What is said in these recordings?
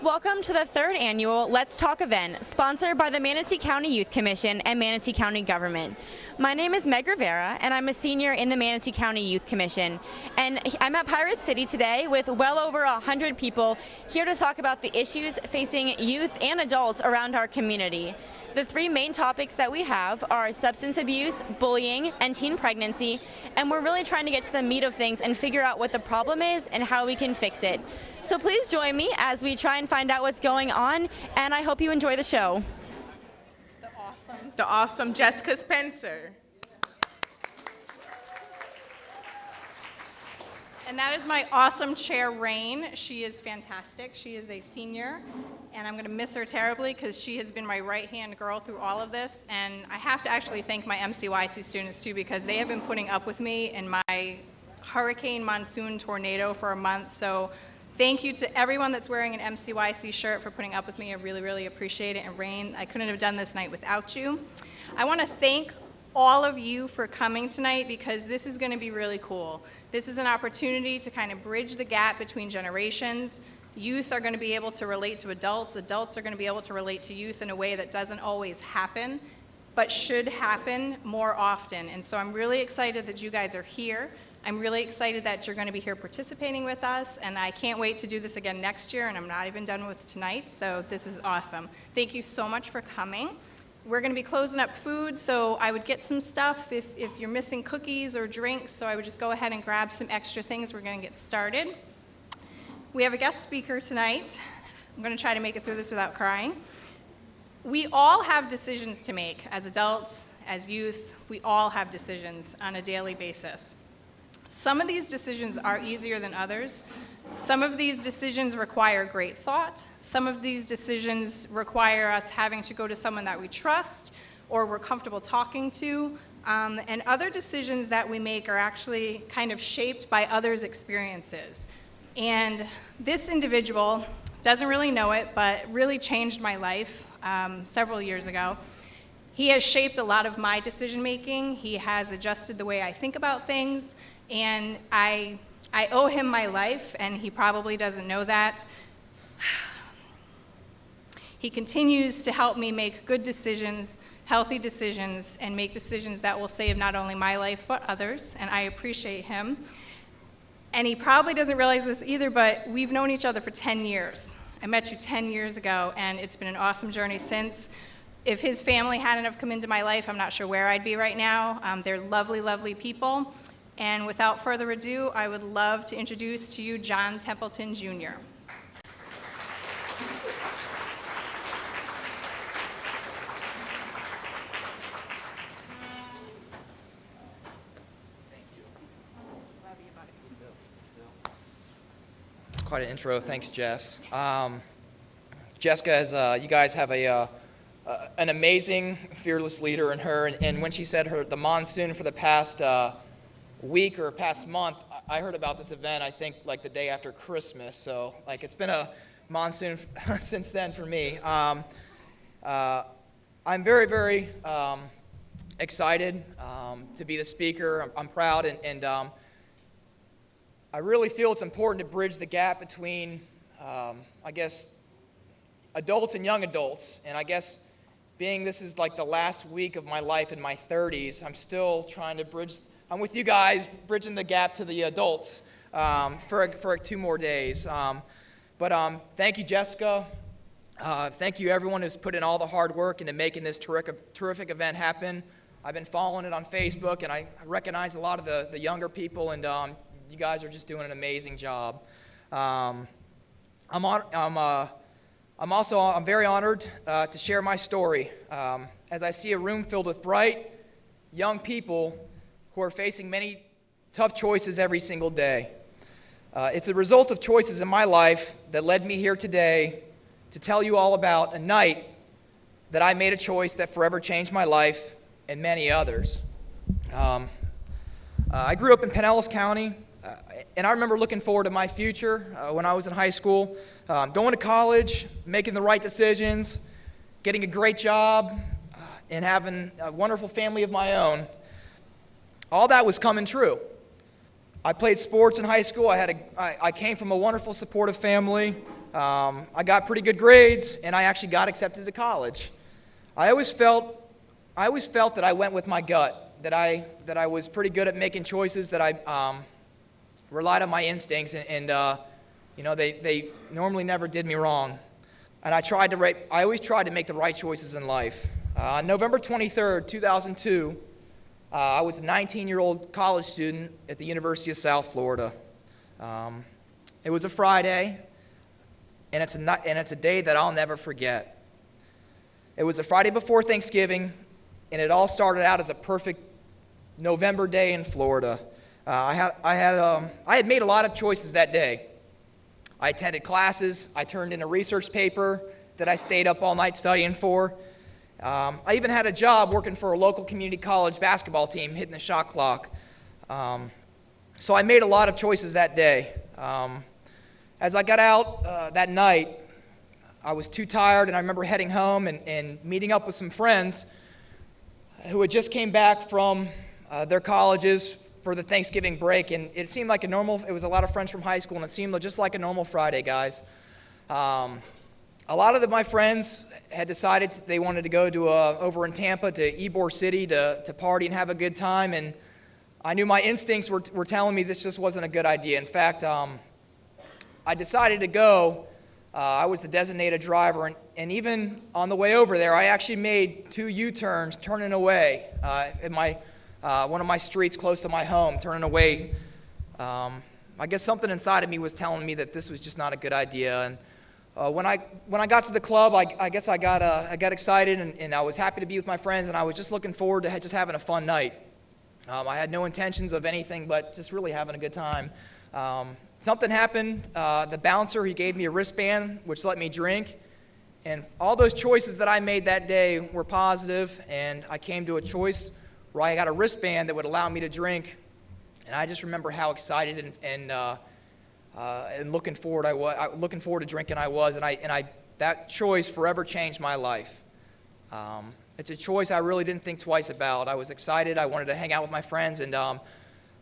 Welcome to the third annual Let's Talk event, sponsored by the Manatee County Youth Commission and Manatee County Government. My name is Meg Rivera, and I'm a senior in the Manatee County Youth Commission. And I'm at Pirate City today with well over 100 people here to talk about the issues facing youth and adults around our community. The three main topics that we have are substance abuse, bullying, and teen pregnancy, and we're really trying to get to the meat of things and figure out what the problem is and how we can fix it. So please join me as we try and find out what's going on, and I hope you enjoy the show. The awesome Jessica Spencer. And that is my awesome chair, Rain. She is fantastic. She is a senior, and I'm going to miss her terribly because she has been my right-hand girl through all of this. And I have to actually thank my MCYC students, too, because they have been putting up with me in my hurricane, monsoon, tornado for a month. So thank you to everyone that's wearing an MCYC shirt for putting up with me. I really, really appreciate it. And Rain, I couldn't have done this night without you. I want to thank all of you for coming tonight because this is going to be really cool. This is an opportunity to kind of bridge the gap between generations. Youth are going to be able to relate to adults. Adults are going to be able to relate to youth in a way that doesn't always happen, but should happen more often. And so I'm really excited that you guys are here. I'm really excited that you're going to be here participating with us, and I can't wait to do this again next year, and I'm not even done with tonight, so this is awesome. Thank you so much for coming. We're going to be closing up food, so I would get some stuff if you're missing cookies or drinks, so I would just go ahead and grab some extra things. We're going to get started. We have a guest speaker tonight. I'm going to try to make it through this without crying. We all have decisions to make as adults, as youth. We all have decisions on a daily basis. Some of these decisions are easier than others. Some of these decisions require great thought. Some of these decisions require us having to go to someone that we trust or we're comfortable talking to. And other decisions that we make are actually kind of shaped by others' experiences. And this individual doesn't really know it, but really changed my life several years ago. He has shaped a lot of my decision making. He has adjusted the way I think about things. And I owe him my life, and he probably doesn't know that. He continues to help me make good decisions, healthy decisions, and make decisions that will save not only my life, but others, and I appreciate him. And he probably doesn't realize this either, but we've known each other for 10 years. I met you 10 years ago, and it's been an awesome journey since. If his family hadn't have come into my life, I'm not sure where I'd be right now. They're lovely, lovely people. And without further ado, I would love to introduce to you John Templeton, Jr. Quite an intro. Thanks, Jess. Jessica, as you guys have an amazing, fearless leader in her, and when she said the monsoon for the past week or past month, I heard about this event, I think, like the day after Christmas. So, like, it's been a monsoon since then for me. I'm very, very excited to be the speaker. I'm proud, and I really feel it's important to bridge the gap between, I guess, adults and young adults. And I guess being this is like the last week of my life in my 30s, I'm still trying to I'm with you guys, bridging the gap to the adults for 2 more days. But thank you, Jessica. Thank you, everyone who's put in all the hard work into making this terrific event happen. I've been following it on Facebook, and I recognize a lot of the younger people, and you guys are just doing an amazing job. I'm very honored to share my story as I see a room filled with bright, young people who are facing many tough choices every single day. It's a result of choices in my life that led me here today to tell you all about a night that I made a choice that forever changed my life and many others. I grew up in Pinellas County, and I remember looking forward to my future when I was in high school, going to college, making the right decisions, getting a great job, and having a wonderful family of my own. All that was coming true. I played sports in high school. I came from a wonderful, supportive family. I got pretty good grades, and I actually got accepted to college. I always felt that I went with my gut, that I was pretty good at making choices, that I relied on my instincts, and they normally never did me wrong. And I always tried to make the right choices in life. On November 23rd, 2002, I was a 19-year-old college student at the University of South Florida. It was a Friday, and it's a day that I'll never forget. It was the Friday before Thanksgiving, and it all started out as a perfect November day in Florida. I had made a lot of choices that day. I attended classes. I turned in a research paper that I stayed up all night studying for. I even had a job working for a local community college basketball team, hitting the shot clock. So I made a lot of choices that day. As I got out that night, I was too tired, and I remember heading home and meeting up with some friends who had just came back from their colleges for the Thanksgiving break, and it seemed like it was a lot of friends from high school, and it seemed just like a normal Friday, guys. A lot of my friends had decided they wanted to go to over in Tampa to Ybor City to party and have a good time, and I knew my instincts were telling me this just wasn't a good idea. In fact, I decided to go. I was the designated driver, and even on the way over there, I actually made 2 U-turns turning away in one of my streets close to my home, turning away. I guess something inside of me was telling me that this was just not a good idea. And when I got to the club, I guess I got excited, and I was happy to be with my friends, and I was just looking forward to just having a fun night. I had no intentions of anything but just really having a good time. Something happened. The bouncer, he gave me a wristband, which let me drink. And all those choices that I made that day were positive, and I came to a choice where I got a wristband that would allow me to drink. And I just remember how excited and looking forward to drinking I was, and that choice forever changed my life. It's a choice I really didn't think twice about. I was excited. I wanted to hang out with my friends, and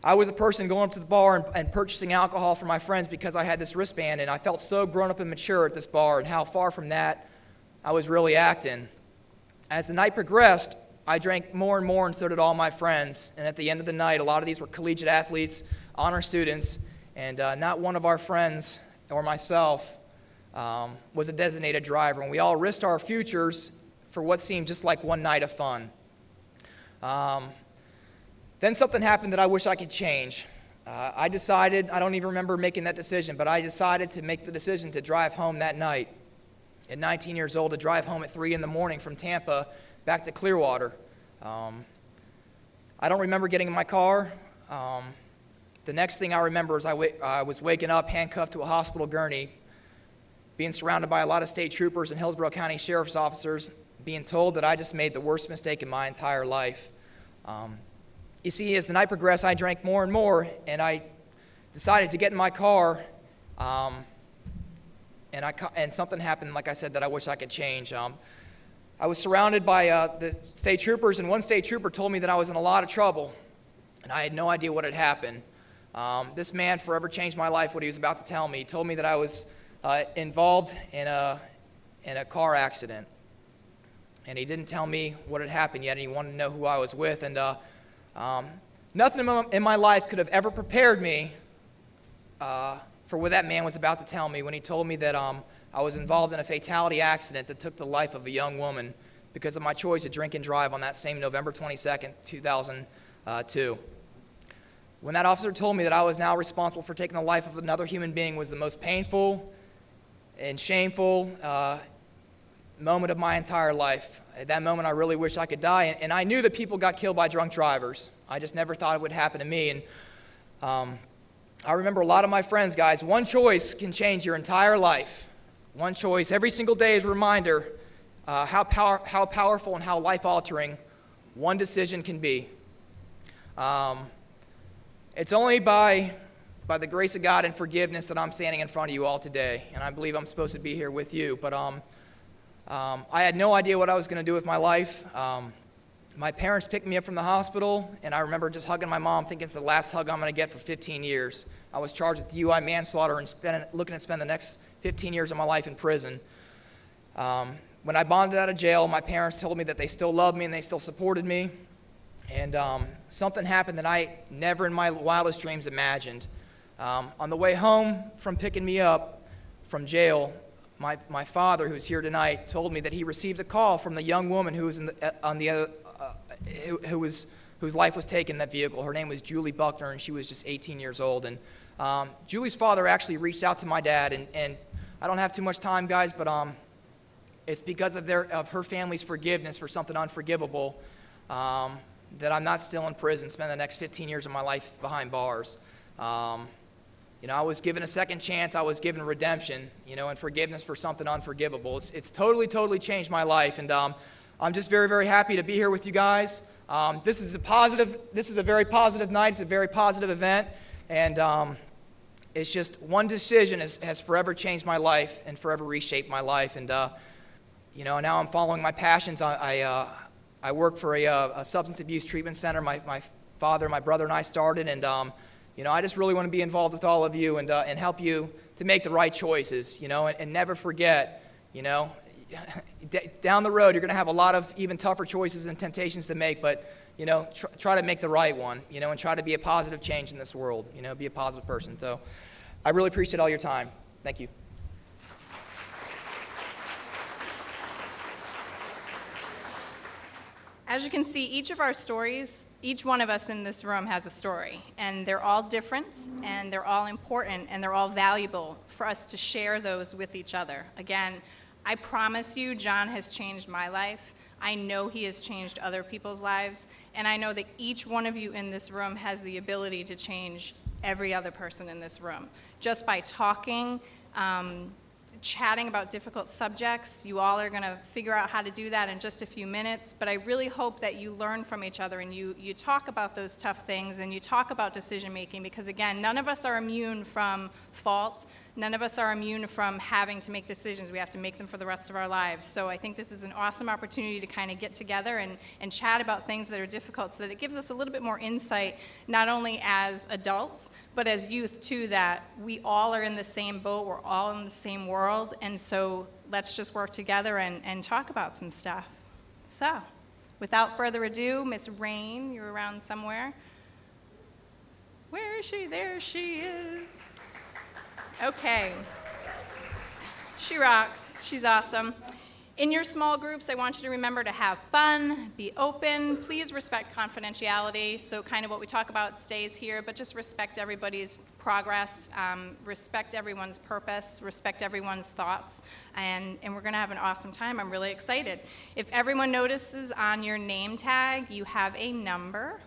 I was a person going up to the bar and purchasing alcohol for my friends because I had this wristband, and I felt so grown up and mature at this bar, and how far from that I was really acting. As the night progressed, I drank more and more, and so did all my friends. And at the end of the night, a lot of these were collegiate athletes, honor students, and not one of our friends or myself was a designated driver. And we all risked our futures for what seemed just like one night of fun. Then something happened that I wish I could change. I decided, I don't even remember making that decision, but I decided to make the decision to drive home that night. At 19 years old, to drive home at 3 in the morning from Tampa back to Clearwater. I don't remember getting in my car. The next thing I remember is I was waking up handcuffed to a hospital gurney, being surrounded by a lot of state troopers and Hillsborough County sheriff's officers, being told that I just made the worst mistake in my entire life. You see, as the night progressed, I drank more and more, and I decided to get in my car, and something happened, like I said, that I wish I could change. I was surrounded by the state troopers, and one state trooper told me that I was in a lot of trouble, and I had no idea what had happened. This man forever changed my life, what he was about to tell me. He told me that I was involved in a car accident, and he didn't tell me what had happened yet, and he wanted to know who I was with, and nothing in my life could have ever prepared me for what that man was about to tell me when he told me that I was involved in a fatality accident that took the life of a young woman because of my choice to drink and drive on that same November 22nd, 2002. When that officer told me that I was now responsible for taking the life of another human being was the most painful and shameful moment of my entire life. At that moment, I really wish I could die, and I knew that people got killed by drunk drivers. I just never thought it would happen to me, and I remember a lot of my friends, guys, one choice can change your entire life. One choice every single day is a reminder how powerful and how life-altering one decision can be. It's only by the grace of God and forgiveness that I'm standing in front of you all today, and I believe I'm supposed to be here with you. But I had no idea what I was going to do with my life. My parents picked me up from the hospital, and I remember just hugging my mom, thinking it's the last hug I'm going to get for 15 years. I was charged with DUI manslaughter and looking to spend the next 15 years of my life in prison. When I bonded out of jail, my parents told me that they still loved me and they still supported me. And something happened that I never in my wildest dreams imagined. On the way home from picking me up from jail, my father, who's here tonight, told me that he received a call from the young woman who was whose life was taken in that vehicle. Her name was Julie Buckner, and she was just 18 years old. And Julie's father actually reached out to my dad, and I don't have too much time, guys, but it's because of her family's forgiveness for something unforgivable that I'm not still in prison, spend the next 15 years of my life behind bars. I was given a second chance. I was given redemption, and forgiveness for something unforgivable. It's totally, totally changed my life, and I'm just very, very happy to be here with you guys. This is a very positive night. It's a very positive event, and it's just one decision has forever changed my life and forever reshaped my life. And now I'm following my passions. I work for a substance abuse treatment center. My father, my brother, and I started, and I just really want to be involved with all of you and help you to make the right choices. And never forget, down the road you're going to have a lot of even tougher choices and temptations to make, but try to make the right one. And try to be a positive change in this world. Be a positive person. So I really appreciate all your time. Thank you. As you can see, each of our stories, each one of us in this room has a story, and they're all different, and they're all important, and they're all valuable for us to share those with each other. Again, I promise you, John has changed my life. I know he has changed other people's lives, and I know that each one of you in this room has the ability to change every other person in this room. Just by talking, chatting about difficult subjects. You all are going to figure out how to do that in just a few minutes, but I really hope that you learn from each other and you talk about those tough things and you talk about decision making, because again, none of us are immune from fault. None of us are immune from having to make decisions. We have to make them for the rest of our lives. So I think this is an awesome opportunity to kind of get together and chat about things that are difficult so that it gives us a little bit more insight, not only as adults, but as youth too, that we all are in the same boat, we're all in the same world, and so let's just work together and talk about some stuff. So, without further ado, Miss Rain, you're around somewhere. Where is she? There she is. Okay. She rocks. She's awesome. In your small groups, I want you to remember to have fun, be open, please respect confidentiality, so kind of what we talk about stays here, but just respect everybody's progress, respect everyone's purpose, respect everyone's thoughts, and we're going to have an awesome time. I'm really excited. If everyone notices on your name tag, you have a number.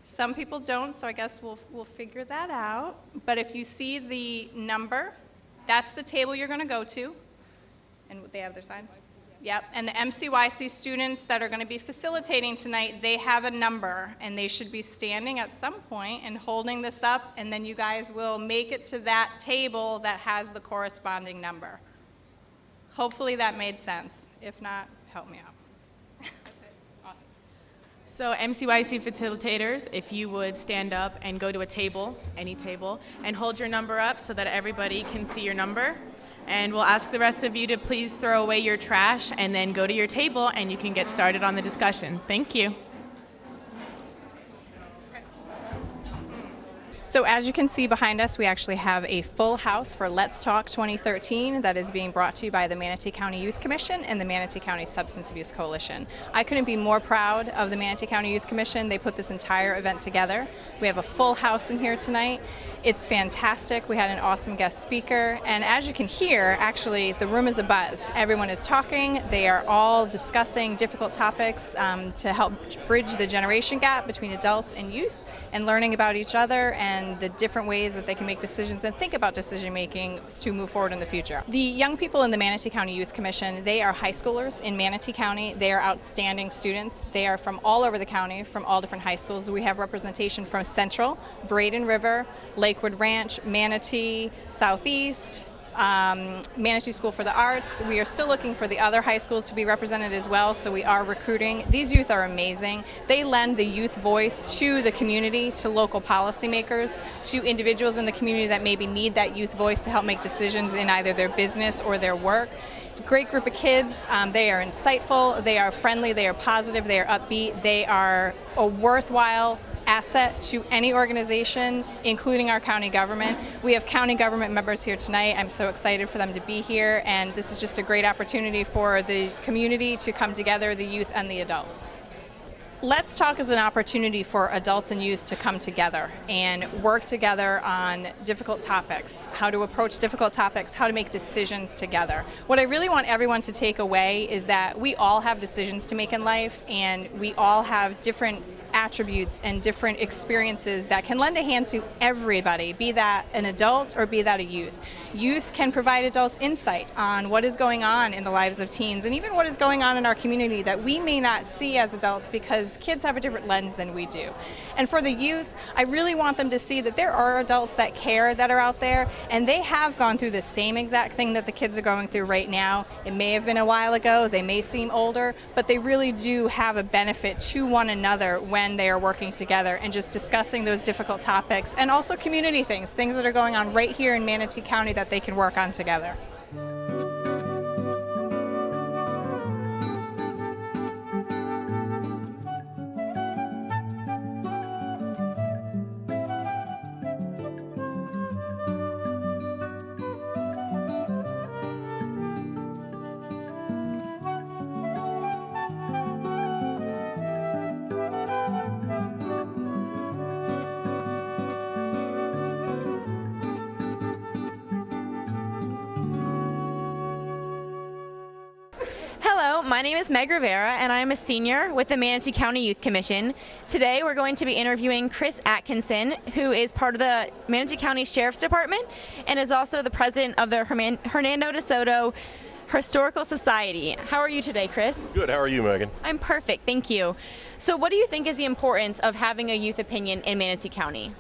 Some people don't, so I guess we'll figure that out. But if you see the number, that's the table you're going to go to. And they have their signs? Yep. And the MCYC students that are going to be facilitating tonight, they have a number, and they should be standing at some point and holding this up, and then you guys will make it to that table that has the corresponding number. Hopefully that made sense. If not, help me out. Awesome. So MCYC facilitators, if you would stand up and go to a table, any table, and hold your number up so that everybody can see your number. And we'll ask the rest of you to please throw away your trash and then go to your table and you can get started on the discussion. Thank you. So as you can see behind us, we actually have a full house for Let's Talk 2013 that is being brought to you by the Manatee County Youth Commission and the Manatee County Substance Abuse Coalition. I couldn't be more proud of the Manatee County Youth Commission. They put this entire event together. We have a full house in here tonight. It's fantastic. We had an awesome guest speaker, and as you can hear, actually the room is abuzz. Everyone is talking. They are all discussing difficult topics to help bridge the generation gap between adults and youth. and learning about each other and the different ways that they can make decisions and think about decision making to move forward in the future. The young people in the Manatee County Youth Commission, they are high schoolers in Manatee County. They are outstanding students. They are from all over the county, from all different high schools. We have representation from Central, Braden River, Lakewood Ranch, Manatee, Southeast, Manatee School for the Arts. We are still looking for the other high schools to be represented as well, so we are recruiting. These youth are amazing. They lend the youth voice to the community, to local policymakers, to individuals in the community that maybe need that youth voice to help make decisions in either their business or their work. It's a great group of kids. They are insightful, they are friendly, they are positive, they are upbeat, they are a worthwhile asset to any organization, including our county government. We have county government members here tonight. I'm so excited for them to be here, and this is just a great opportunity for the community to come together, the youth and the adults. Let's Talk is an opportunity for adults and youth to come together and work together on difficult topics, how to approach difficult topics, how to make decisions together. What I really want everyone to take away is that we all have decisions to make in life, and we all have different attributes and different experiences that can lend a hand to everybody, be that an adult or be that a youth. Youth can provide adults insight on what is going on in the lives of teens and even what is going on in our community that we may not see as adults because kids have a different lens than we do. And for the youth, I really want them to see that there are adults that care that are out there, and they have gone through the same exact thing that the kids are going through right now. It may have been a while ago, they may seem older, but they really do have a benefit to one another when they are working together and just discussing those difficult topics, and also community things that are going on right here in Manatee County that they can work on together. Hello, my name is Meg Rivera, and I am a senior with the Manatee County Youth Commission. Today we're going to be interviewing Chris Atkinson, who is part of the Manatee County Sheriff's Department and is also the president of the Hernando de Soto Historical Society. How are you today, Chris? Good. How are you, Megan? I'm perfect, thank you. So what do you think is the importance of having a youth opinion in Manatee County?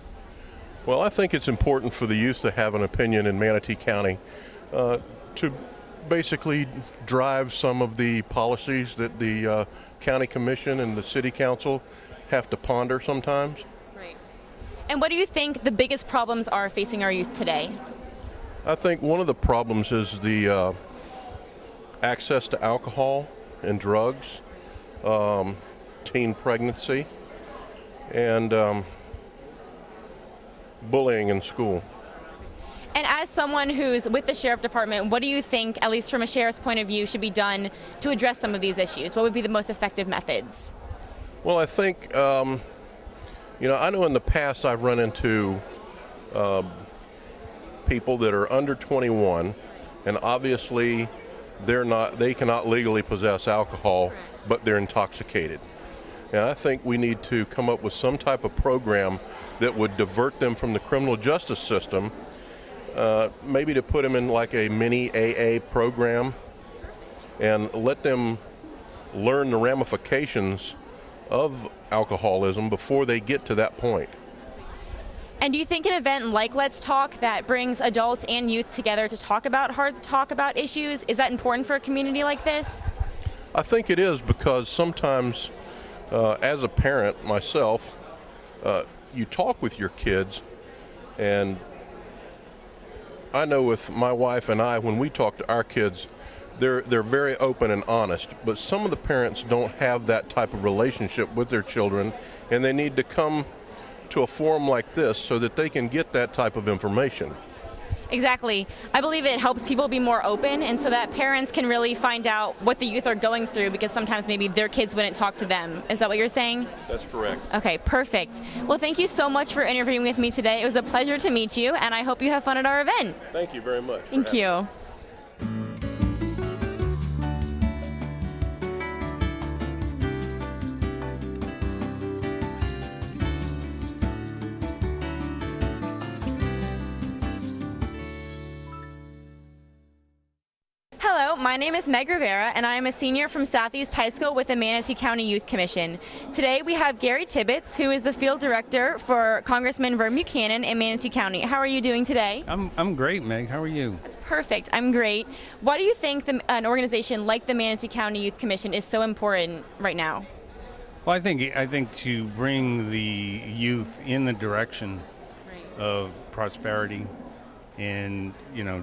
Well, I think it's important for the youth to have an opinion in Manatee County to basically drive some of the policies that the county commission and the city council have to ponder sometimes. Right. And what do you think the biggest problems are facing our youth today? I think one of the problems is the access to alcohol and drugs, teen pregnancy, and bullying in school. And as someone who's with the Sheriff Department, what do you think, at least from a sheriff's point of view, should be done to address some of these issues? What would be the most effective methods? Well, I think, I know in the past I've run into people that are under 21, and obviously they cannot legally possess alcohol, but they're intoxicated. And I think we need to come up with some type of program that would divert them from the criminal justice system, maybe to put them in like a mini AA program and let them learn the ramifications of alcoholism before they get to that point. And do you think an event like Let's Talk that brings adults and youth together to talk about hard to talk about issues, is that important for a community like this? I think it is, because sometimes as a parent myself, you talk with your kids, and I know with my wife and I, when we talk to our kids, they're very open and honest, but some of the parents don't have that type of relationship with their children, and they need to come to a forum like this so that they can get that type of information. Exactly. I believe it helps people be more open, and so that parents can really find out what the youth are going through, because sometimes maybe their kids wouldn't talk to them. Is that what you're saying? That's correct. Okay, perfect. Well, thank you so much for interviewing with me today. It was a pleasure to meet you, and I hope you have fun at our event. Thank you very much. Thank you. Hello, my name is Meg Rivera, and I am a senior from Southeast High School with the Manatee County Youth Commission. Today we have Gary Tibbetts, who is the field director for Congressman Vern Buchanan in Manatee County. How are you doing today? I'm great, Meg. How are you? That's perfect. I'm great. Why do you think an organization like the Manatee County Youth Commission is so important right now? Well, I think to bring the youth in the direction of prosperity and,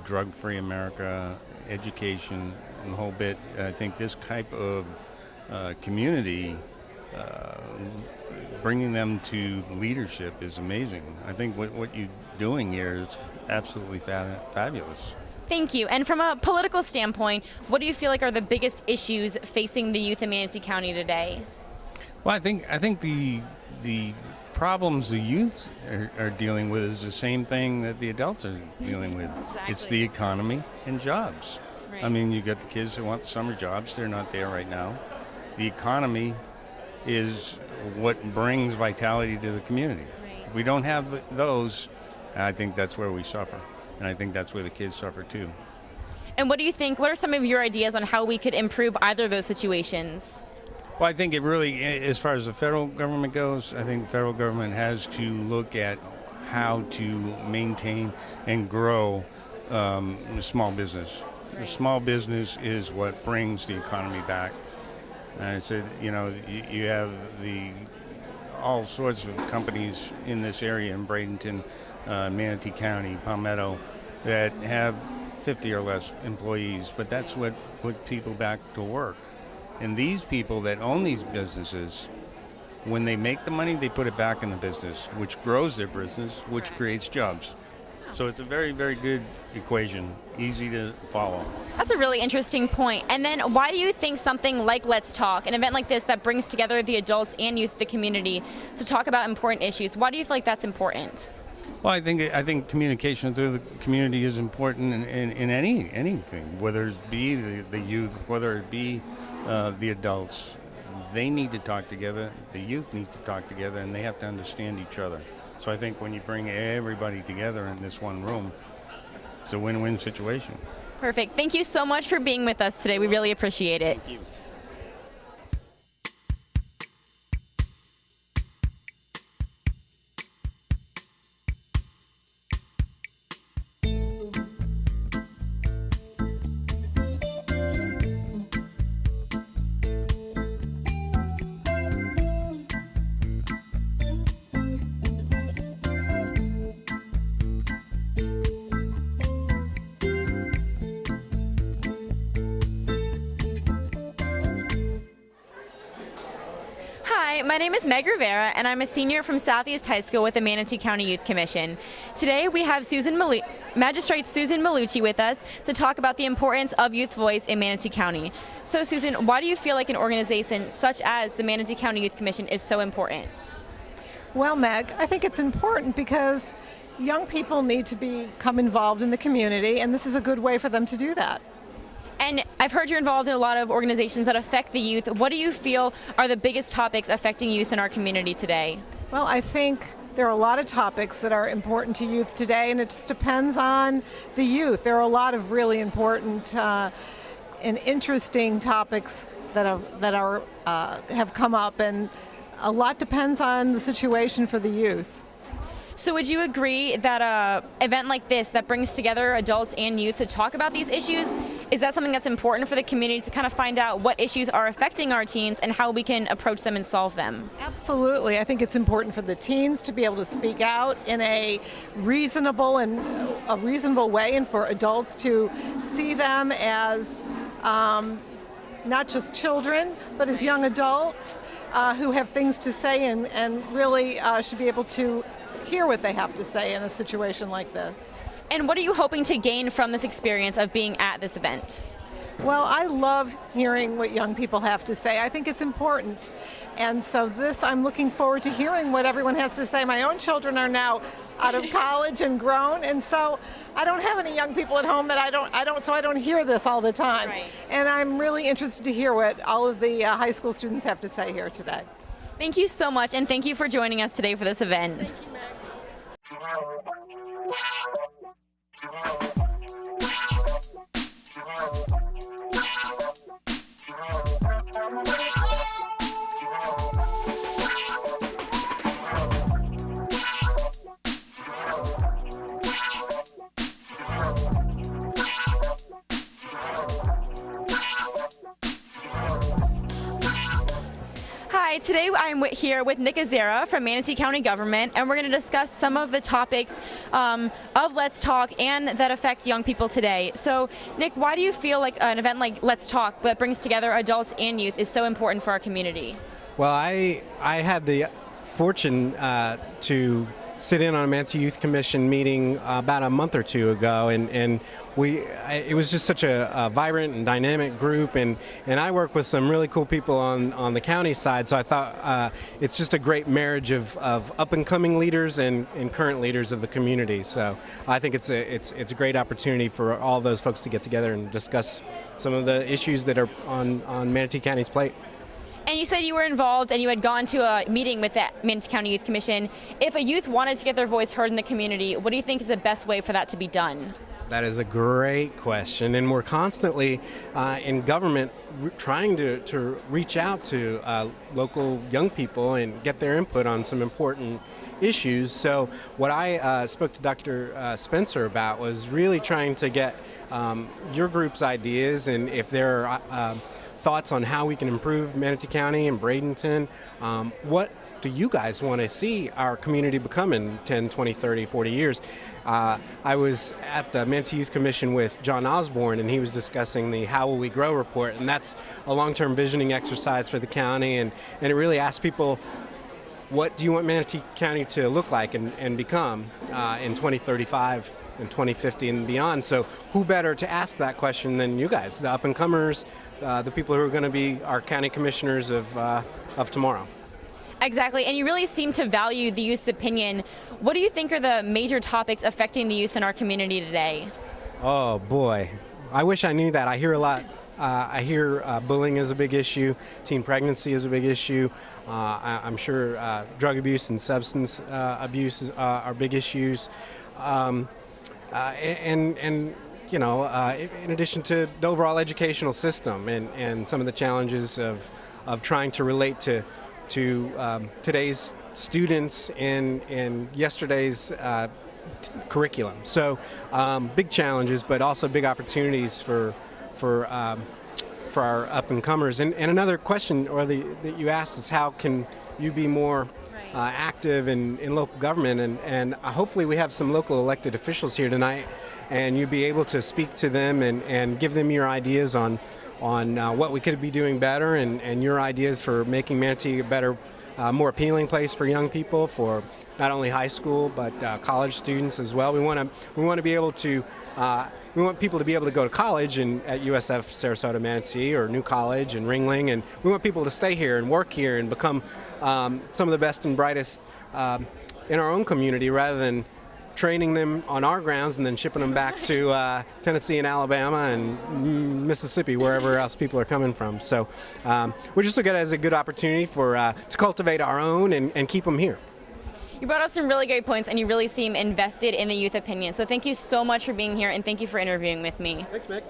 drug-free America, education, and the whole bit. I think this type of community, bringing them to leadership is amazing. I think what you're doing here is absolutely fabulous. Thank you. And from a political standpoint, what do you feel like are the biggest issues facing the youth in Manatee County today? Well, I think the problems the youth are dealing with is the same thing that the adults are dealing with. Exactly. It's the economy and jobs. Right. I mean, you got the kids who want summer jobs. They're not there right now. The economy is what brings vitality to the community. Right. If we don't have those, I think that's where we suffer. And I think that's where the kids suffer too. And what do you think, what are some of your ideas on how we could improve either of those situations? Well, I think it really, as far as the federal government goes, I think the federal government has to look at how to maintain and grow small business. Right. Small business is what brings the economy back. And I said, you have all sorts of companies in this area in Bradenton, Manatee County, Palmetto, that have 50 or less employees, but that's what put people back to work. And these people that own these businesses, when they make the money, they put it back in the business, which grows their business, which creates jobs. So it's a very, very good equation, easy to follow. That's a really interesting point. And then why do you think something like Let's Talk, an event like this that brings together the adults and youth of the community to talk about important issues, why do you feel like that's important? Well, I think communication through the community is important in anything, whether it be the youth, whether it be the adults. They need to talk together, the youth need to talk together, and they have to understand each other. So I think when you bring everybody together in this one room, it's a win-win situation. Perfect. Thank you so much for being with us today. We really appreciate it. Thank you. Hi, my name is Meg Rivera, and I'm a senior from Southeast High School with the Manatee County Youth Commission. Today we have Magistrate Susan Malucci with us to talk about the importance of youth voice in Manatee County. So Susan, why do you feel like an organization such as the Manatee County Youth Commission is so important? Well, Meg, I think it's important because young people need to become involved in the community, and this is a good way for them to do that. And I've heard you're involved in a lot of organizations that affect the youth. What do you feel are the biggest topics affecting youth in our community today? Well, I think there are a lot of topics that are important to youth today, and it just depends on the youth. There are a lot of really important and interesting topics that have come up, and a lot depends on the situation for the youth. So would you agree that an event like this that brings together adults and youth to talk about these issues, is that something that's important for the community to kind of find out what issues are affecting our teens and how we can approach them and solve them? Absolutely. I think it's important for the teens to be able to speak out in a reasonable way, and for adults to see them as not just children, but as young adults who have things to say and really should be able to hear what they have to say in a situation like this. And what are you hoping to gain from this experience of being at this event? Well, I love hearing what young people have to say. I think it's important. And so I'm looking forward to hearing what everyone has to say. My own children are now out of college and grown, and so I don't have any young people at home that I don't hear this all the time. Right. And I'm really interested to hear what all of the high school students have to say here today. Thank you so much, and thank you for joining us today for this event. Thank you, Meg. Hi, today I'm here with Nick Azera from Manatee County Government, and we're going to discuss some of the topics of Let's Talk and that affect young people today. So, Nick, why do you feel like an event like Let's Talk that brings together adults and youth is so important for our community? Well, I had the fortune to sit in on a Manatee Youth Commission meeting about a month or two ago, and it was just such a vibrant and dynamic group, and I work with some really cool people on the county side, so I thought it's just a great marriage of up-and-coming leaders and current leaders of the community. So I think it's a great opportunity for all those folks to get together and discuss some of the issues that are on Manatee County's plate. And you said you were involved and you had gone to a meeting with the Manatee County Youth Commission. If a youth wanted to get their voice heard in the community, what do you think is the best way for that to be done? That is a great question, and we're constantly in government trying to reach out to local young people and get their input on some important issues. So what I spoke to Dr. Spencer about was really trying to get your group's ideas, and if there are thoughts on how we can improve Manatee County and Bradenton. What do you guys want to see our community become in 10, 20, 30, 40 years? I was at the Manatee Youth Commission with John Osborne, and he was discussing the How Will We Grow report, and that's a long-term visioning exercise for the county, and it really asks people, what do you want Manatee County to look like and become in 2035? In 2050 and beyond. So who better to ask that question than you guys, the up-and-comers, the people who are going to be our county commissioners of tomorrow. Exactly, and you really seem to value the youth's opinion. What do you think are the major topics affecting the youth in our community today? Oh boy, I wish I knew that. I hear a lot. I hear bullying is a big issue, teen pregnancy is a big issue. I'm sure drug abuse and substance abuse are big issues. And you know, in addition to the overall educational system and some of the challenges of trying to relate to today's students and yesterday's curriculum. So big challenges, but also big opportunities for our up-and-comers. And another question that you asked is, how can you be more active in local government, and hopefully we have some local elected officials here tonight, and you'd be able to speak to them and give them your ideas on what we could be doing better, and your ideas for making Manatee a better, more appealing place for young people, for not only high school but college students as well. We want to be able to we want people to be able to go to college at USF Sarasota Manatee or New College and Ringling, and we want people to stay here and work here and become some of the best and brightest in our own community, rather than training them on our grounds and then shipping them back to Tennessee and Alabama and Mississippi, wherever else people are coming from. So we just look at it as a good opportunity to cultivate our own and keep them here. You brought up some really great points, and you really seem invested in the youth opinion. So thank you so much for being here, and thank you for interviewing with me. Thanks, Meg.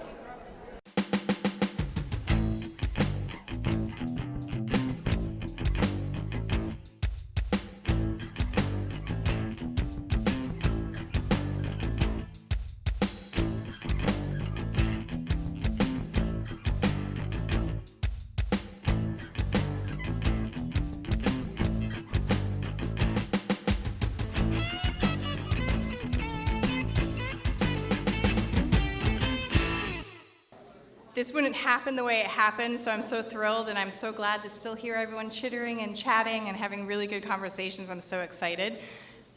This wouldn't happen the way it happened, so I'm so thrilled, and I'm so glad to still hear everyone chittering and chatting and having really good conversations. I'm so excited.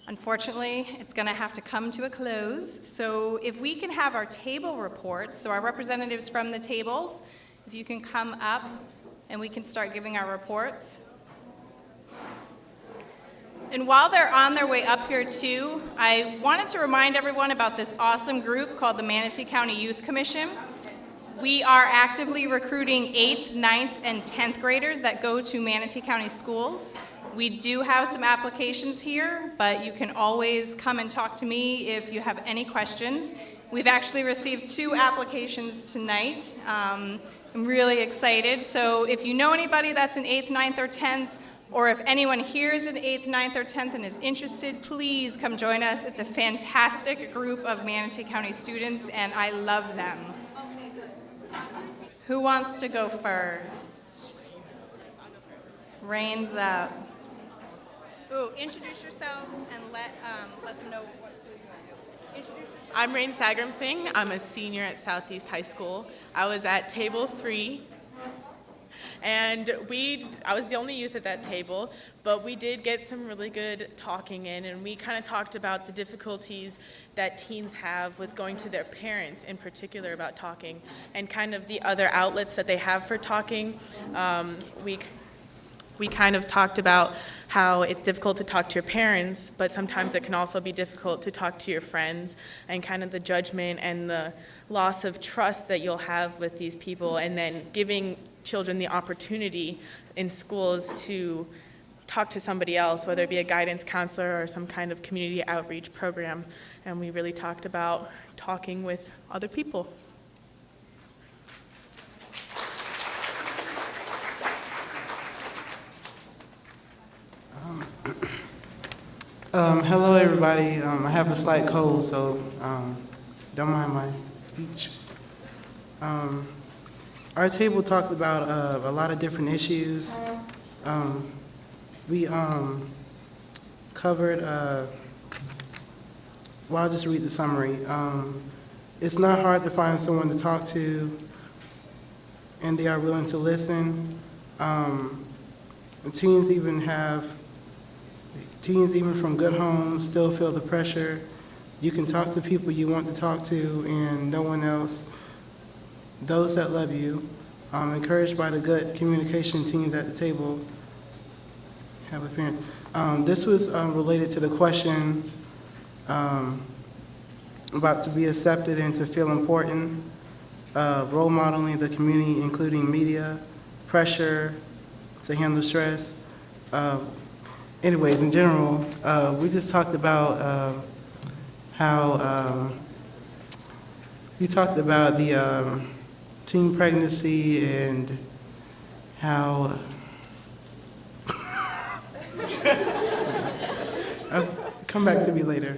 Unfortunately, it's going to have to come to a close. So if we can have our table reports, so our representatives from the tables, if you can come up and we can start giving our reports. And while they're on their way up here too, I wanted to remind everyone about this awesome group called the Manatee County Youth Commission. We are actively recruiting 8th, 9th, and 10th graders that go to Manatee County schools. We do have some applications here, but you can always come and talk to me if you have any questions. We've actually received 2 applications tonight. I'm really excited. So if you know anybody that's in 8th, 9th, or 10th, or if anyone here is in 8th, 9th, or 10th and is interested, please come join us. It's a fantastic group of Manatee County students, and I love them. Who wants to go first? Rain's up. Ooh, introduce yourselves and let them know who you are. Introduce yourself. I'm Rain Sagram Singh. I'm a senior at Southeast High School. I was at table 3, and I was the only youth at that table, but we did get some really good talking in, and we kind of talked about the difficulties that teens have with going to their parents in particular about talking, and kind of the other outlets that they have for talking. We kind of talked about how it's difficult to talk to your parents, but sometimes it can also be difficult to talk to your friends, and kind of the judgment and the loss of trust that you'll have with these people, and then giving children the opportunity in schools to talk to somebody else, whether it be a guidance counselor or some kind of community outreach program. And we really talked about talking with other people. Hello, everybody. I have a slight cold, so don't mind my speech. Our table talked about a lot of different issues. We covered, well, I'll just read the summary. It's not hard to find someone to talk to, and they are willing to listen. Teens even from good homes still feel the pressure. You can talk to people you want to talk to and no one else. Those that love you. Encouraged by the good communication teens at the table have with parents. This was related to the question about to be accepted and to feel important, role modeling the community, including media, pressure to handle stress. Anyways, in general, we just talked about how we talked about the teen pregnancy and how come back to me later.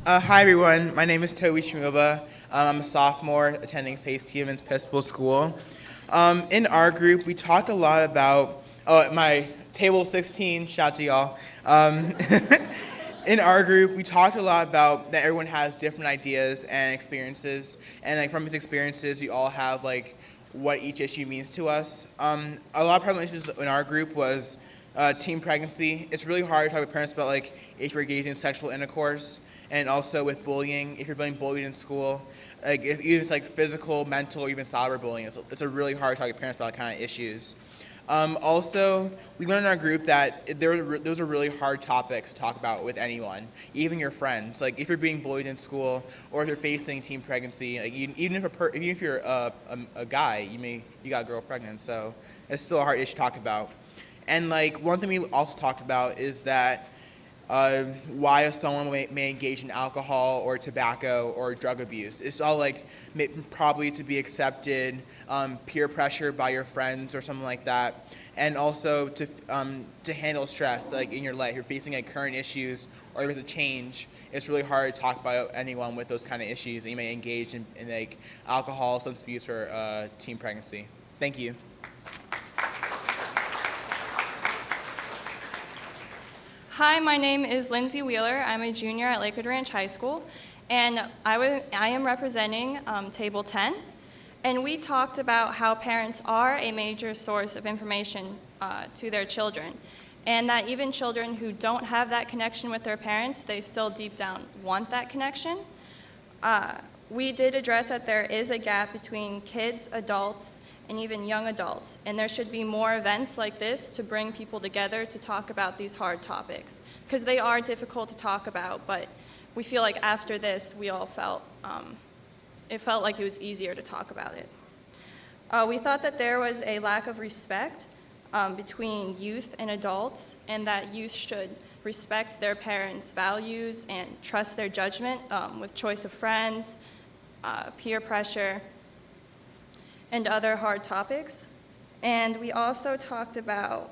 Hi everyone, my name is Toby Shmuba. I'm a sophomore attending St. Stephen's Episcopal School. In our group, we talked a lot about, my table 16, shout to y'all. In our group, we talked a lot about that everyone has different ideas and experiences, and like from these experiences, you all have like what each issue means to us. A lot of prevalent issues in our group was teen pregnancy. It's really hard to talk with parents about like if you're engaging in sexual intercourse, and also with bullying, if you're being bullied in school, like if even it's like physical, mental, or even cyberbullying. It's a really hard to talk to parents about kind of issues. Also, we learned in our group that those are really hard topics to talk about with anyone, even your friends. Like if you're being bullied in school, or if you're facing teen pregnancy, like even if you're a guy, you got a girl pregnant, so it's still a hard issue to talk about. And like one thing we also talked about is that why someone may engage in alcohol or tobacco or drug abuse. It's all like probably to be accepted, peer pressure by your friends or something like that, and also to handle stress like in your life. You're facing like current issues or there's a change. It's really hard to talk about anyone with those kind of issues, and you may engage in like alcohol, substance abuse, or teen pregnancy. Thank you. Hi, my name is Lindsay Wheeler. I'm a junior at Lakewood Ranch High School, and I am representing Table 10. And we talked about how parents are a major source of information to their children, and that even children who don't have that connection with their parents, they still deep down want that connection. We did address that there is a gap between kids, adults, and even young adults. And there should be more events like this to bring people together to talk about these hard topics, because they are difficult to talk about, but we feel like after this, we all felt, it felt like it was easier to talk about it. We thought that there was a lack of respect between youth and adults, and that youth should respect their parents' values and trust their judgment with choice of friends, peer pressure, and other hard topics. And we also talked about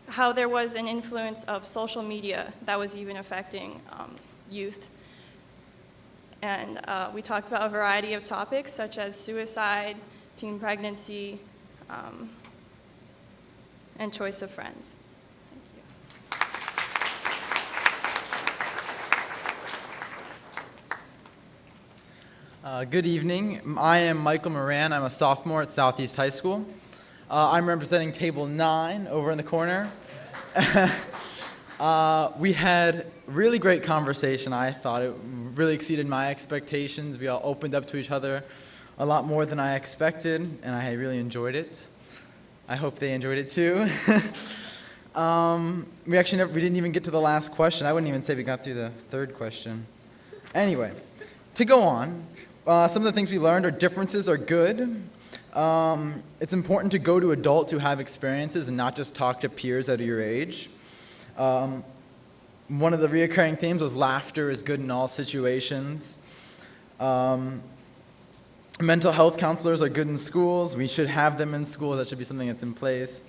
how there was an influence of social media that was even affecting youth. And we talked about a variety of topics such as suicide, teen pregnancy, and choice of friends. Good evening. I am Michael Moran. I'm a sophomore at Southeast High School. I'm representing Table 9 over in the corner. We had really great conversation. I thought it really exceeded my expectations. We all opened up to each other a lot more than I expected, and I really enjoyed it. I hope they enjoyed it too. We didn't even get to the last question. I wouldn't even say we got through the third question. Anyway, to go on, some of the things we learned are differences are good. It's important to go to adults who have experiences and not just talk to peers at your age. One of the reoccurring themes was laughter is good in all situations. Mental health counselors are good in schools. We should have them in schools. That should be something that's in place.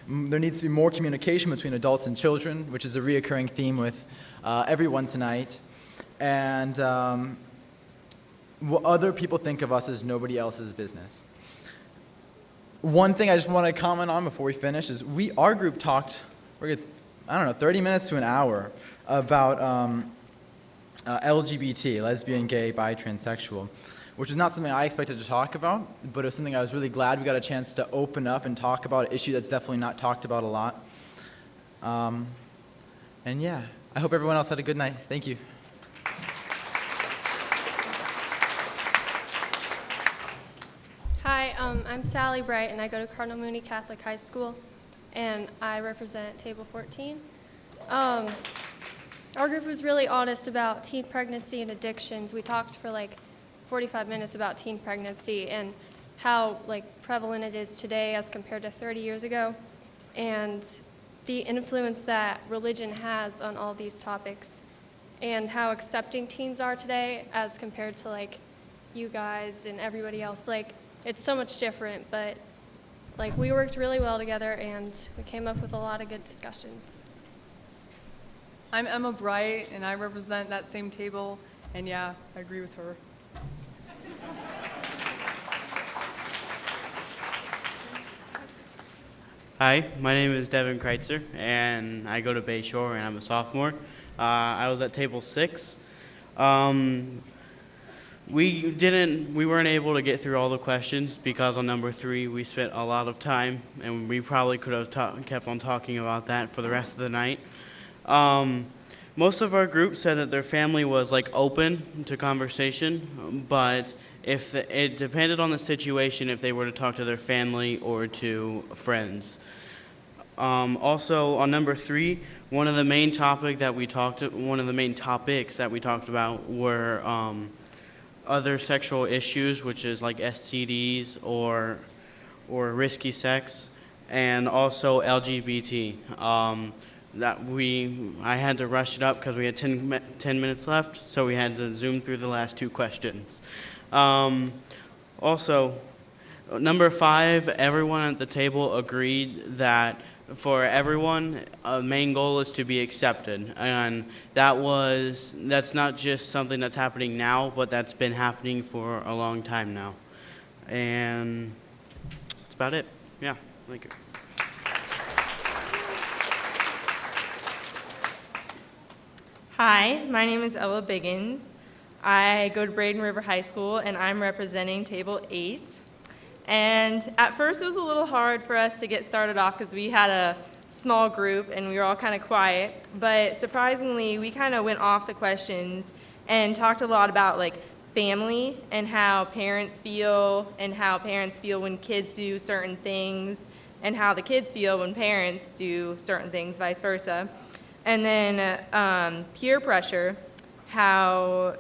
There needs to be more communication between adults and children, which is a reoccurring theme with everyone tonight. And what other people think of us is nobody else's business. One thing I just want to comment on before we finish is our group talked, 30 minutes to an hour about LGBT, lesbian, gay, bi, transsexual, which is not something I expected to talk about, but it was something I was really glad we got a chance to open up and talk about, an issue that's definitely not talked about a lot. And yeah, I hope everyone else had a good night. Thank you. Hi, I'm Sally Bright, and I go to Cardinal Mooney Catholic High School, and I represent Table 14. Our group was really honest about teen pregnancy and addictions. We talked for like 45 minutes about teen pregnancy and how prevalent it is today as compared to 30 years ago, and the influence that religion has on all these topics, and how accepting teens are today as compared to you guys and everybody else. It's so much different, but we worked really well together and we came up with a lot of good discussions. I'm Emma Bright, and I represent that same table, and yeah, I agree with her. Hi, my name is Devin Kreitzer, and I go to Bayshore, and I'm a sophomore. I was at Table 6. We weren't able to get through all the questions because on number 3 we spent a lot of time, and we probably could have kept on talking about that for the rest of the night. Most of our group said that their family was open to conversation, but if it depended on the situation if they were to talk to their family or to friends. Also on number 3, one of the main topics that we talked about were other sexual issues, which is STDs or risky sex, and also LGBT. I had to rush it up because we had 10 minutes left, so we had to zoom through the last 2 questions. Also, number 5, everyone at the table agreed that for everyone, a main goal is to be accepted, and that's not just something that's happening now, but that's been happening for a long time now. And that's about it. Yeah, thank you. Hi, my name is Ella Biggins. I go to Braden River High School, and I'm representing Table 8. And at first it was a little hard for us to get started off because we had a small group and we were all kind of quiet. But surprisingly, we kind of went off the questions and talked a lot about family and how parents feel when kids do certain things and how the kids feel when parents do certain things, vice versa. And then peer pressure, how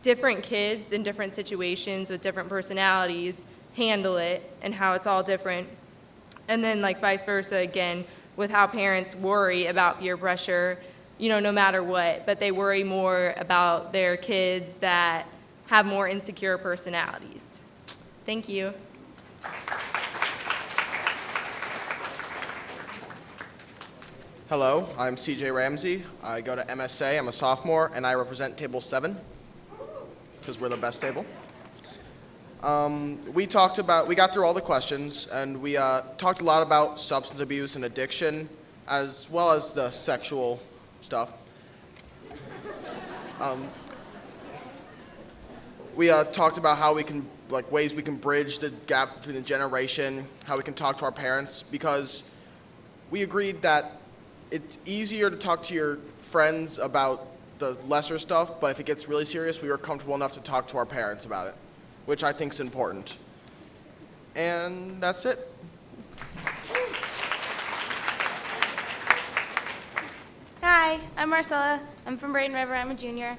different kids in different situations with different personalities handle it and how it's all different. And then vice versa again with how parents worry about peer pressure, no matter what, but they worry more about their kids that have more insecure personalities. Thank you. Hello, I'm CJ Ramsey. I go to MSA. I'm a sophomore, and I represent Table 7. because we're the best table. We got through all the questions, and we talked a lot about substance abuse and addiction, as well as the sexual stuff. We talked about how we can, ways we can bridge the gap between the generation, how we can talk to our parents, because we agreed that it's easier to talk to your friends about the lesser stuff, but if it gets really serious, we were comfortable enough to talk to our parents about it, which I think is important. And that's it. Hi, I'm Marcella. I'm from Braden River. I'm a junior.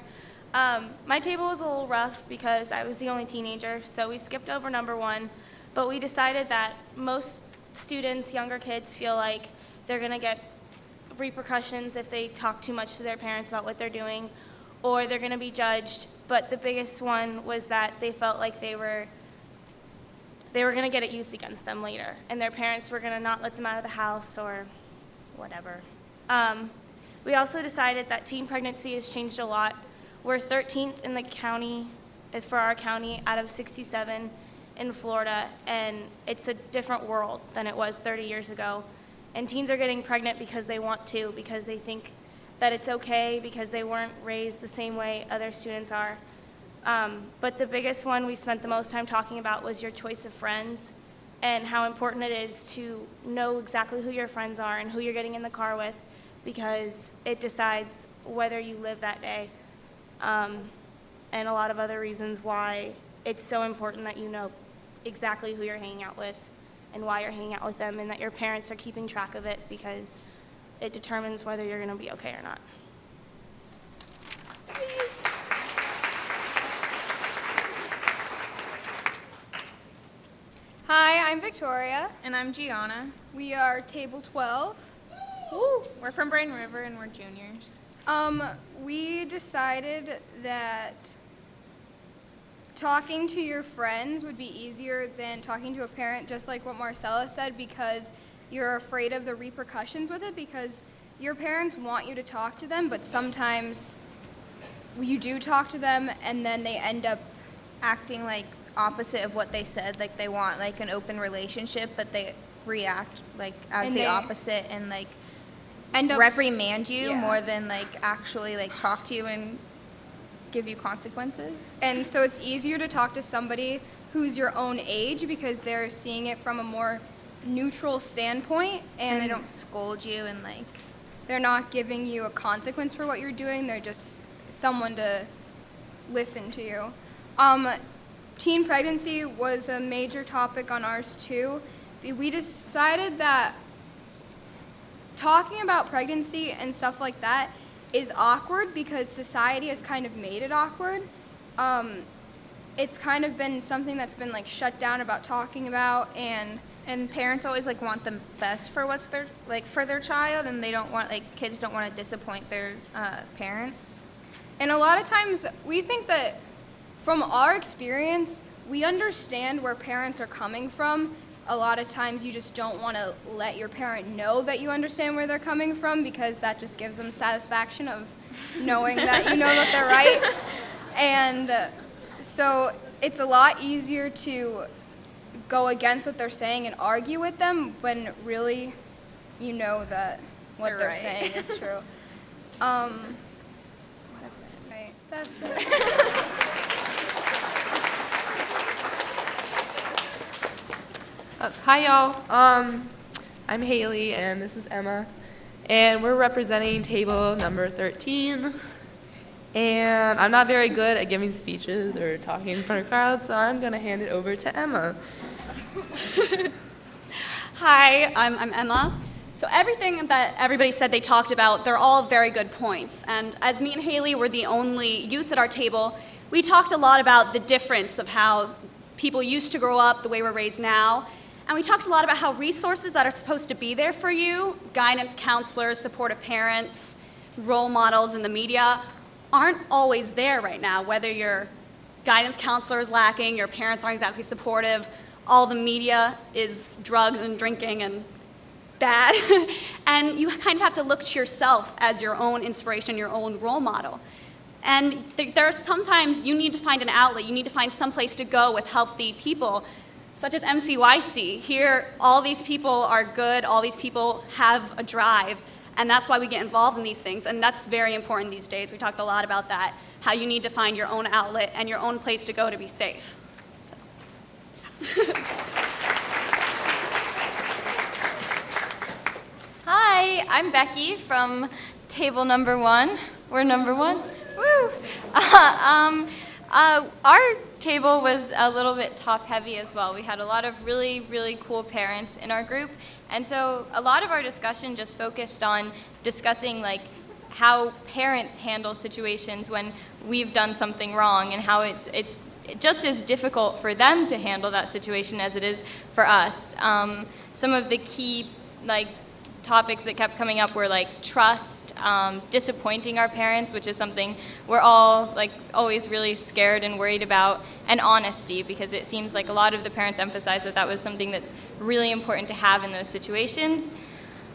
My table was a little rough because I was the only teenager, so we skipped over number 1, but we decided that most students, younger kids, feel like they're going to get repercussions if they talk too much to their parents about what they're doing, or they're going to be judged. But the biggest one was that they felt like they were going to get it used against them later, and their parents were going to not let them out of the house or whatever. We also decided that teen pregnancy has changed a lot. We're 13th in the county, as for our county, out of 67 in Florida, and it's a different world than it was 30 years ago. And teens are getting pregnant because they want to, because they think that it's okay, because they weren't raised the same way other students are. But the biggest one we spent the most time talking about was your choice of friends, and how important it is to know exactly who your friends are and who you're getting in the car with, because it decides whether you live that day. And a lot of other reasons why it's so important that you know exactly who you're hanging out with and why you're hanging out with them, and that your parents are keeping track of it, because it determines whether you're going to be okay or not. Hi, I'm Victoria. And I'm Gianna. We are table 12. Woo! We're from Braden River and we're juniors. We decided that talking to your friends would be easier than talking to a parent, just like what Marcella said, because you're afraid of the repercussions with it, because your parents want you to talk to them, but sometimes you do talk to them and then they end up acting like opposite of what they said, like they want like an open relationship, but they react like as the opposite and like end up reprimand you more than like actually like talk to you and give you consequences. And so it's easier to talk to somebody who's your own age, because they're seeing it from a more neutral standpoint, and they don't scold you, and like they're not giving you a consequence for what you're doing. They're just someone to listen to you. Teen pregnancy was a major topic on ours too. We decided that talking about pregnancy and stuff like that is awkward because society has kind of made it awkward. It's kind of been something that's been like shut down about talking about, and parents always like want the best for what's their like for their child, and they don't want like kids don't want to disappoint their parents. And a lot of times we think that from our experience, we understand where parents are coming from. A lot of times you just don't want to let your parent know that you understand where they're coming from, because that just gives them satisfaction of knowing that you know that they're right. And so it's a lot easier to go against what they're saying and argue with them when really you know that what they're saying is true. Right, that's it. Hi y'all, I'm Haley and this is Emma, and we're representing table number 13, and I'm not very good at giving speeches or talking in front of crowds, so I'm going to hand it over to Emma. Hi, I'm Emma. So everything that everybody said they talked about, they're all very good points, and as me and Haley were the only youths at our table, we talked a lot about the difference of how people used to grow up, the way we're raised now. And we talked a lot about how resources that are supposed to be there for you, guidance counselors, supportive parents, role models in the media, aren't always there right now. Whether your guidance counselor is lacking, your parents aren't exactly supportive, all the media is drugs and drinking and bad. And you kind of have to look to yourself as your own inspiration, your own role model. And there are sometimes you need to find an outlet, you need to find some place to go with healthy people, such as MCYC. Here, all these people are good, all these people have a drive, and that's why we get involved in these things, and that's very important these days. We talked a lot about that, how you need to find your own outlet and your own place to go to be safe. So. Hi, I'm Becky from table number 1. We're number 1. Woo! Our table was a little bit top-heavy as well. We had a lot of really, really cool parents in our group, and so a lot of our discussion just focused on discussing like how parents handle situations when we've done something wrong, and how it's just as difficult for them to handle that situation as it is for us. Some of the key topics that kept coming up were like trust, disappointing our parents, which is something we're all always really scared and worried about, and honesty, because it seems like a lot of the parents emphasized that was something that's really important to have in those situations.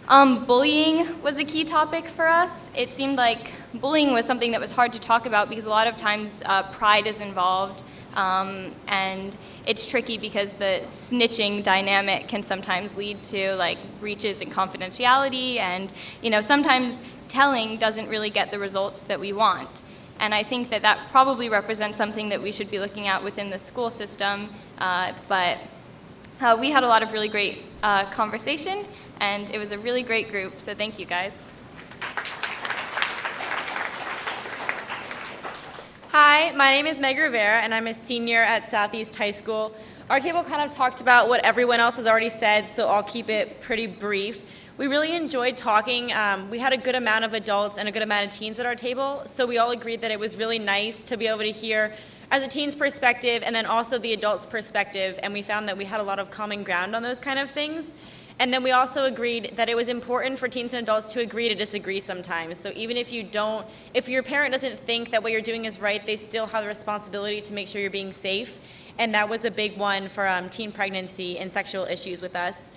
Bullying was a key topic for us. It seemed like bullying was something that was hard to talk about because a lot of times pride is involved. And it's tricky because the snitching dynamic can sometimes lead to breaches in confidentiality, and sometimes telling doesn't really get the results that we want. And I think that probably represents something that we should be looking at within the school system, but we had a lot of really great conversation, and it was a really great group, so thank you guys. Hi, my name is Meg Rivera, and I'm a senior at Southeast High School. Our table kind of talked about what everyone else has already said, so I'll keep it pretty brief. We really enjoyed talking. We had a good amount of adults and a good amount of teens at our table, so we all agreed that it was really nice to be able to hear as a teen's perspective and then also the adult's perspective, and we found that we had a lot of common ground on those kind of things. And then we also agreed that it was important for teens and adults to agree to disagree sometimes. So even if your parent doesn't think that what you're doing is right, they still have the responsibility to make sure you're being safe. And that was a big one for teen pregnancy and sexual issues with us.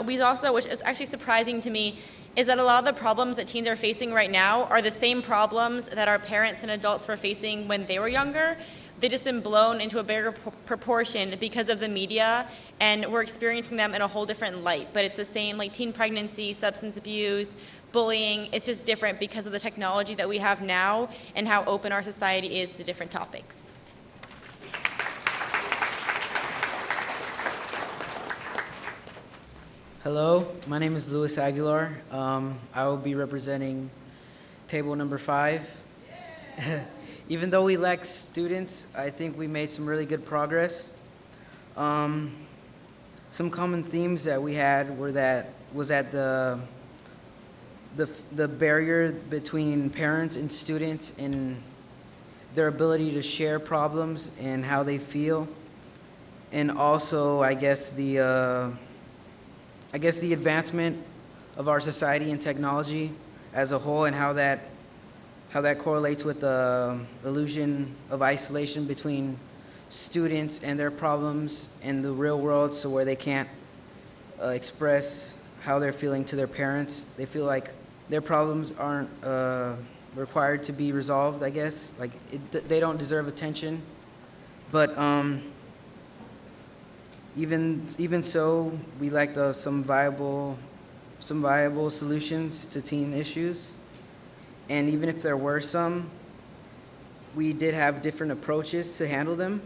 We also, which is actually surprising to me, is that a lot of the problems that teens are facing right now are the same problems that our parents and adults were facing when they were younger. They've just been blown into a bigger proportion because of the media, and we're experiencing them in a whole different light. But it's the same, like teen pregnancy, substance abuse, bullying. It's just different because of the technology that we have now and how open our society is to different topics. Hello, my name is Luis Aguilar. I will be representing table number 5. Even though we lack students, I think we made some really good progress. Some common themes that we had was that the barrier between parents and students and their ability to share problems and how they feel, and also I guess the advancement of our society and technology as a whole, and how that correlates with the illusion of isolation between students and their problems in the real world, so where they can't express how they're feeling to their parents. They feel like their problems aren't required to be resolved, I guess. They don't deserve attention. But even so, we lacked some viable solutions to teen issues. And even if there were some, we did have different approaches to handle them,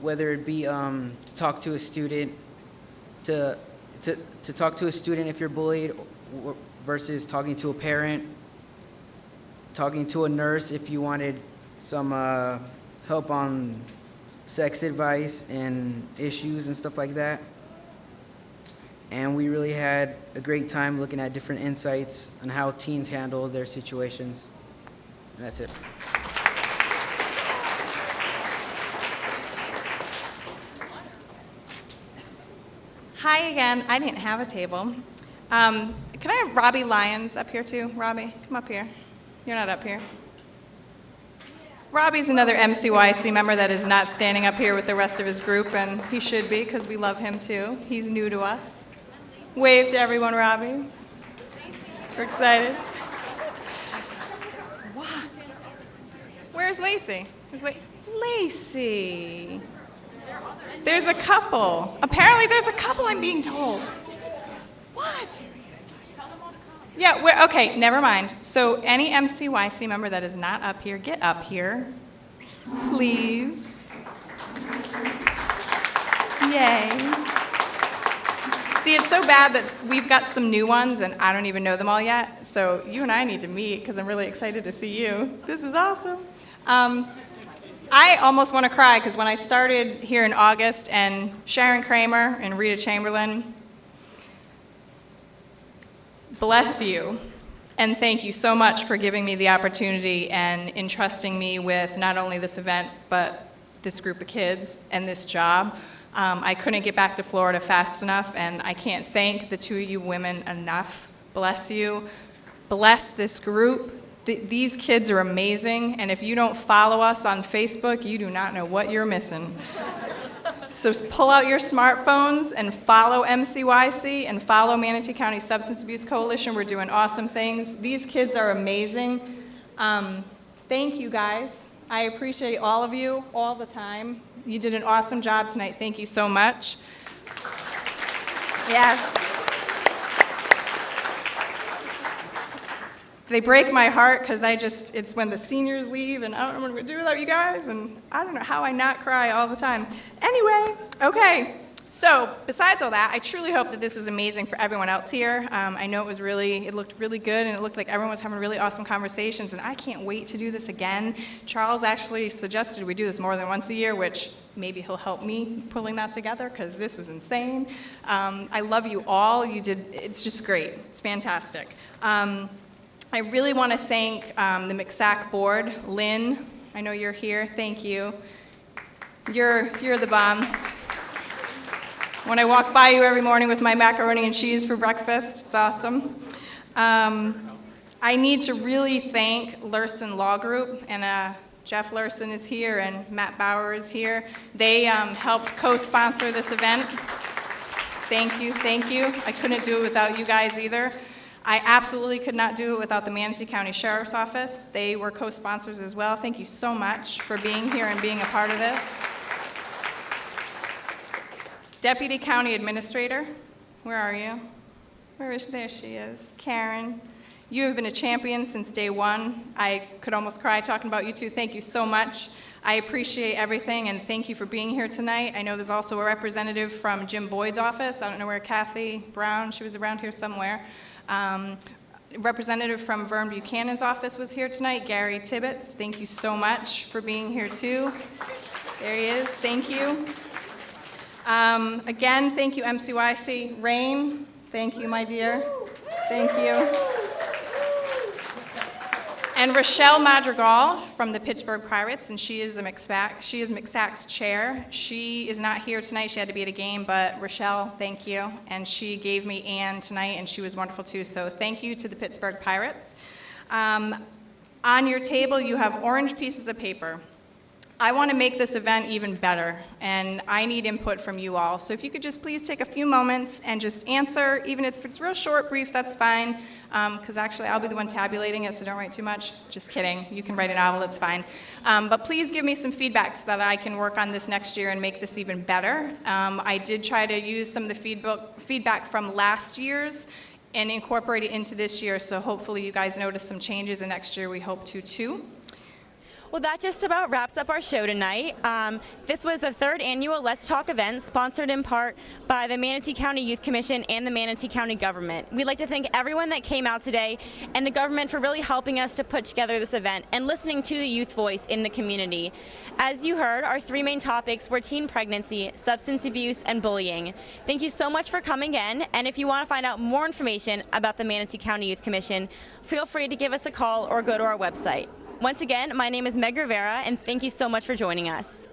whether it be to talk to a student, to talk to a student if you're bullied, versus talking to a parent, talking to a nurse if you wanted some help on sex advice and issues and stuff like that. And we really had a great time looking at different insights on how teens handle their situations. And that's it. Hi again. I didn't have a table. Could I have Robbie Lyons up here too? Robbie, come up here. You're not up here. Robbie's another MCYC member that is not standing up here with the rest of his group, and he should be because we love him too. He's new to us. Wave to everyone, Robbie. We're excited. Where's Lacey? Lacey. There's a couple. Apparently there's a couple, I'm being told. What? Yeah, okay, never mind. So any MCYC member that is not up here, get up here, please. Yay. See, it's so bad that we've got some new ones and I don't even know them all yet. So you and I need to meet because I'm really excited to see you. This is awesome. I almost want to cry because when I started here in August and Sharon Kramer and Rita Chamberlain, bless you and thank you so much for giving me the opportunity and entrusting me with not only this event but this group of kids and this job. I couldn't get back to Florida fast enough and I can't thank the two of you women enough. Bless you. Bless this group. These kids are amazing, and if you don't follow us on Facebook, you do not know what you're missing. So pull out your smartphones and follow MCYC and follow Manatee County Substance Abuse Coalition. We're doing awesome things. These kids are amazing. Thank you, guys. I appreciate all of you all the time. You did an awesome job tonight. Thank you so much. Yes. They break my heart because it's when the seniors leave and I don't know what I'm going to do without you guys and I don't know how I not cry all the time. Anyway, okay, so besides all that, I truly hope that this was amazing for everyone else here. I know it looked really good and it looked like everyone was having really awesome conversations and I can't wait to do this again. Charles actually suggested we do this more than once a year, which maybe he'll help me pulling that together because this was insane. I love you all. It's just great. It's fantastic. I really want to thank the MCYC board. Lynn, I know you're here. Thank you. You're the bomb. When I walk by you every morning with my macaroni and cheese for breakfast, it's awesome. I need to really thank Lurson Law Group, and Jeff Lurson is here and Matt Bauer is here. They helped co-sponsor this event. Thank you, thank you. I couldn't do it without you guys either. I absolutely could not do it without the Manatee County Sheriff's Office. They were co-sponsors as well. Thank you so much for being here and being a part of this. Deputy County Administrator, where are you? There she is. Karen, you have been a champion since day one. I could almost cry talking about you two. Thank you so much. I appreciate everything and thank you for being here tonight. I know there's also a representative from Jim Boyd's office. I don't know where Kathy Brown, she was around here somewhere. Representative from Vern Buchanan's office was here tonight, Gary Tibbetts. Thank you so much for being here too. There he is, thank you. Again, thank you MCYC. Rain, thank you my dear, thank you. And Rochelle Madrigal from the Pittsburgh Pirates, and she is MCYC's chair. She is not here tonight, she had to be at a game, but Rochelle, thank you. And she gave me Ann tonight, and she was wonderful too, so thank you to the Pittsburgh Pirates. On your table, you have orange pieces of paper. I want to make this event even better, and I need input from you all. So if you could just please take a few moments and just answer, even if it's real short, brief, that's fine, because actually I'll be the one tabulating it, so don't write too much. Just kidding. You can write a novel, it's fine. But please give me some feedback so that I can work on this next year and make this even better. I did try to use some of the feedback from last year's and incorporate it into this year, so hopefully you guys notice some changes, and next year we hope to too. Well, that just about wraps up our show tonight. This was the third annual Let's Talk event, sponsored in part by the Manatee County Youth Commission and the Manatee County government. We'd like to thank everyone that came out today and the government for really helping us to put together this event and listening to the youth voice in the community. As you heard, our three main topics were teen pregnancy, substance abuse, and bullying. Thank you so much for coming in, and if you want to find out more information about the Manatee County Youth Commission, feel free to give us a call or go to our website. Once again, my name is Meg Rivera, and thank you so much for joining us.